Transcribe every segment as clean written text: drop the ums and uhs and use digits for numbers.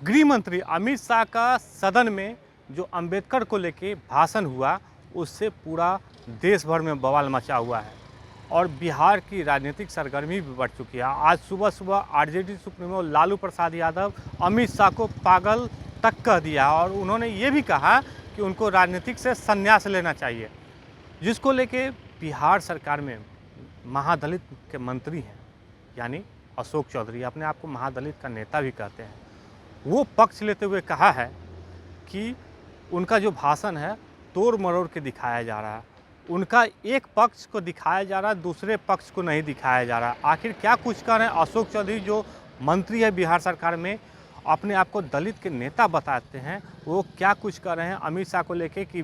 गृह मंत्री अमित शाह का सदन में जो अंबेडकर को लेके भाषण हुआ, उससे पूरा देश भर में बवाल मचा हुआ है और बिहार की राजनीतिक सरगर्मी भी बढ़ चुकी है। आज सुबह सुबह आरजेडी सुप्रीमो लालू प्रसाद यादव अमित शाह को पागल तक कह दिया और उन्होंने ये भी कहा कि उनको राजनीतिक से संन्यास लेना चाहिए, जिसको लेके बिहार सरकार में महादलित के मंत्री हैं, यानी अशोक चौधरी, अपने आप को महादलित का नेता भी कहते हैं। वो पक्ष लेते हुए कहा है कि उनका जो भाषण है तोड़ मरोड़ के दिखाया जा रहा है, उनका एक पक्ष को दिखाया जा रहा है, दूसरे पक्ष को नहीं दिखाया जा रहा। आखिर क्या कुछ कर रहे हैं अशोक चौधरी, जो मंत्री है बिहार सरकार में, अपने आप को दलित के नेता बताते हैं, वो क्या कुछ कर रहे हैं अमित शाह को लेके कि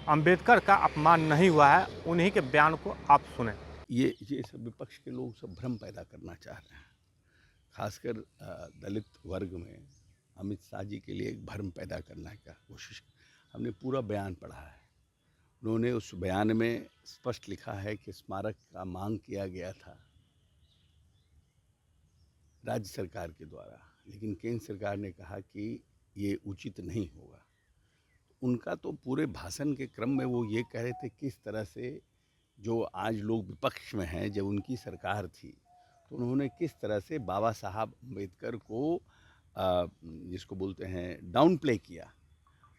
अंबेडकर का अपमान नहीं हुआ है। उन्हीं के बयान को आप सुने। ये सब विपक्ष के लोग सब भ्रम पैदा करना चाह रहे हैं, खासकर दलित वर्ग में अमित शाह जी के लिए एक भ्रम पैदा करने का कोशिश। हमने पूरा बयान पढ़ा है, उन्होंने उस बयान में स्पष्ट लिखा है कि स्मारक का मांग किया गया था राज्य सरकार के द्वारा, लेकिन केंद्र सरकार ने कहा कि ये उचित नहीं होगा। उनका तो पूरे भाषण के क्रम में वो ये कह रहे थे किस तरह से जो आज लोग विपक्ष में हैं, जब उनकी सरकार थी तो उन्होंने किस तरह से बाबा साहब अम्बेडकर को जिसको बोलते हैं डाउन प्ले किया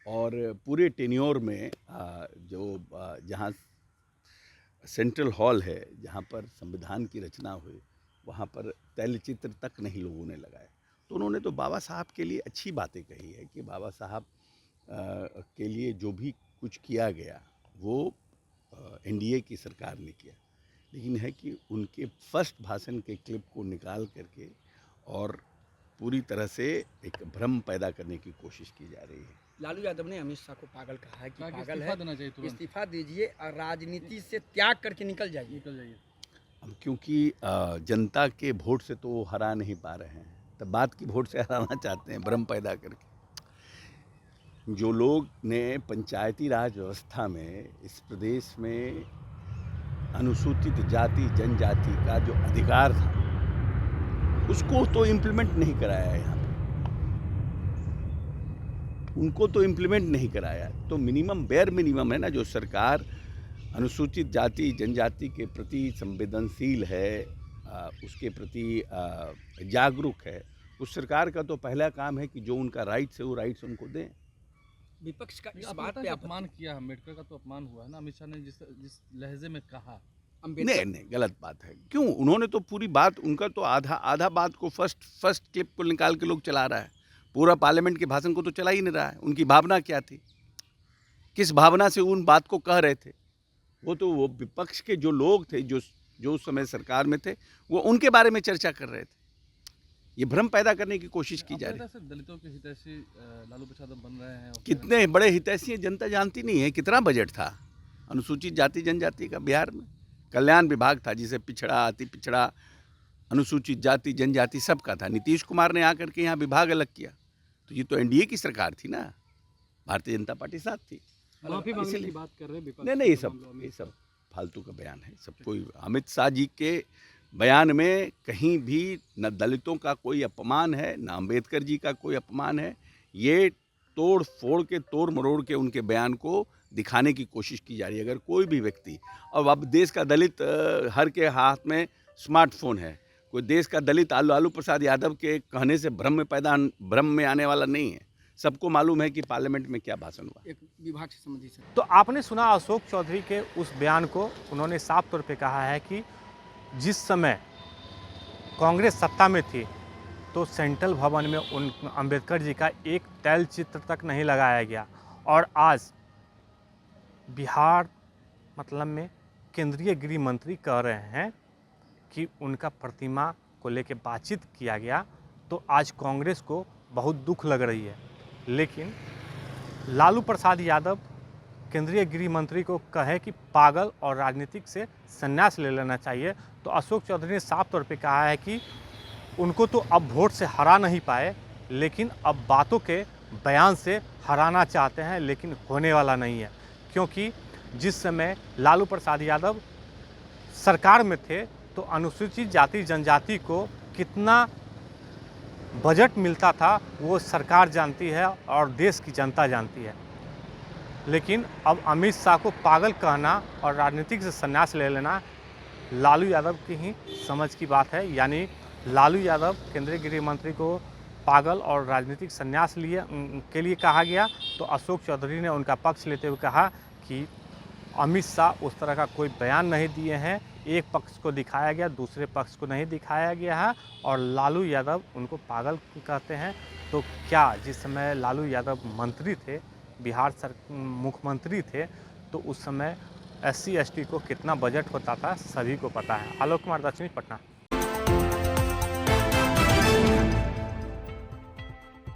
और पूरे टेन्योर में जहाँ सेंट्रल हॉल है, जहाँ पर संविधान की रचना हुई, वहाँ पर तैलचित्र तक नहीं लोगों ने लगाए। तो उन्होंने तो बाबा साहब के लिए अच्छी बातें कही है कि बाबा साहब के लिए जो भी कुछ किया गया वो एनडीए की सरकार ने किया, लेकिन है कि उनके फर्स्ट भाषण के क्लिप को निकाल करके और पूरी तरह से एक भ्रम पैदा करने की कोशिश की जा रही है। लालू यादव ने अमित शाह को पागल कहा है कि पागल इस्तीफा देना चाहिए, है, इस्तीफा दीजिए और राजनीति से त्याग करके निकल जाइए। अब क्योंकि जनता के वोट से तो वो हरा नहीं पा रहे हैं, तब बात की वोट से हराना चाहते हैं भ्रम पैदा करके। जो लोग ने पंचायती राज व्यवस्था में इस प्रदेश में अनुसूचित जाति जनजाति का जो अधिकार था उसको तो इम्प्लीमेंट नहीं कराया यहाँ पे, उनको तो इम्प्लीमेंट नहीं कराया। तो मिनिमम बेयर मिनिमम है ना, जो सरकार अनुसूचित जाति जनजाति के प्रति संवेदनशील है, उसके प्रति जागरूक है, उस सरकार का तो पहला काम है कि जो उनका राइट्स है वो राइट्स उनको दें। विपक्ष का इस बात बात पे पे अपमान किया, अम्बेडकर का तो अपमान हुआ है ना। अमित शाह ने जिस लहजे में कहा, नहीं गलत बात है। क्यों? उन्होंने तो पूरी बात, उनका तो आधा बात को फर्स्ट क्लिप को निकाल के लोग चला रहा है, पूरा पार्लियामेंट के भाषण को तो चला ही नहीं रहा है। उनकी भावना क्या थी, किस भावना से उन बात को कह रहे थे? वो विपक्ष के जो लोग थे जो उस समय सरकार में थे, वो उनके बारे में चर्चा कर रहे थे। ये भ्रम पैदा करने की कोशिश की जा रही है। दलितों के हितैषी लालू प्रसाद बन रहे हैं। कितने बड़े हितैषी हैं जनता जानती नहीं है। कितना बजट था अनुसूचित जाति जनजाति का बिहार में? कल्याण विभाग था जिसे पिछड़ा, अति पिछड़ा, अनुसूचित जाति जनजाति सबका था। नीतीश कुमार ने आकर के यहाँ विभाग अलग किया। तो ये तो एनडीए की सरकार थी ना, भारतीय जनता पार्टी साथ थी। माफी मांगने की बात कर रहे हैं। नहीं ये सब फालतू का बयान है। सब कोई अमित शाह जी के बयान में कहीं भी न दलितों का कोई अपमान है, न अम्बेडकर जी का कोई अपमान है। ये तोड़ फोड़ के, तोड़ मरोड़ के उनके बयान को दिखाने की कोशिश की जा रही है। अगर कोई भी व्यक्ति, और अब देश का दलित हर के हाथ में स्मार्टफोन है, कोई देश का दलित लालू प्रसाद यादव के कहने से भ्रम में आने वाला नहीं है। सबको मालूम है कि पार्लियामेंट में क्या भाषण हुआ। एक विभाग से संबंधित तो आपने सुना अशोक चौधरी के उस बयान को। उन्होंने साफ तौर पे कहा है कि जिस समय कांग्रेस सत्ता में थी तो सेंट्रल भवन में उन अंबेडकर जी का एक तैलचित्र तक नहीं लगाया गया, और आज बिहार मतलब में केंद्रीय गृह मंत्री कह रहे हैं कि उनका प्रतिमा को लेकर बातचीत किया गया, तो आज कांग्रेस को बहुत दुख लग रही है। लेकिन लालू प्रसाद यादव केंद्रीय गृह मंत्री को कहे कि पागल और राजनीतिक से संन्यास ले लेना चाहिए, तो अशोक चौधरी ने साफ तौर पे कहा है कि उनको तो अब वोट से हरा नहीं पाए, लेकिन अब बातों के बयान से हराना चाहते हैं, लेकिन होने वाला नहीं है। क्योंकि जिस समय लालू प्रसाद यादव सरकार में थे तो अनुसूचित जाति जनजाति को कितना बजट मिलता था वो सरकार जानती है और देश की जनता जानती है। लेकिन अब अमित शाह को पागल कहना और राजनीतिक से संन्यास ले लेना लालू यादव की ही समझ की बात है। यानी लालू यादव केंद्रीय गृह मंत्री को पागल और राजनीतिक संन्यास के लिए कहा गया, तो अशोक चौधरी ने उनका पक्ष लेते हुए कहा कि अमित शाह उस तरह का कोई बयान नहीं दिए हैं, एक पक्ष को दिखाया गया, दूसरे पक्ष को नहीं दिखाया गया है और लालू यादव उनको पागल कहते हैं। तो क्या जिस समय लालू यादव मंत्री थे, बिहार मुख्यमंत्री थे, तो उस समय SC ST को कितना बजट होता था सभी को पता है। आलोक कुमार, दक्षिणी, पटना।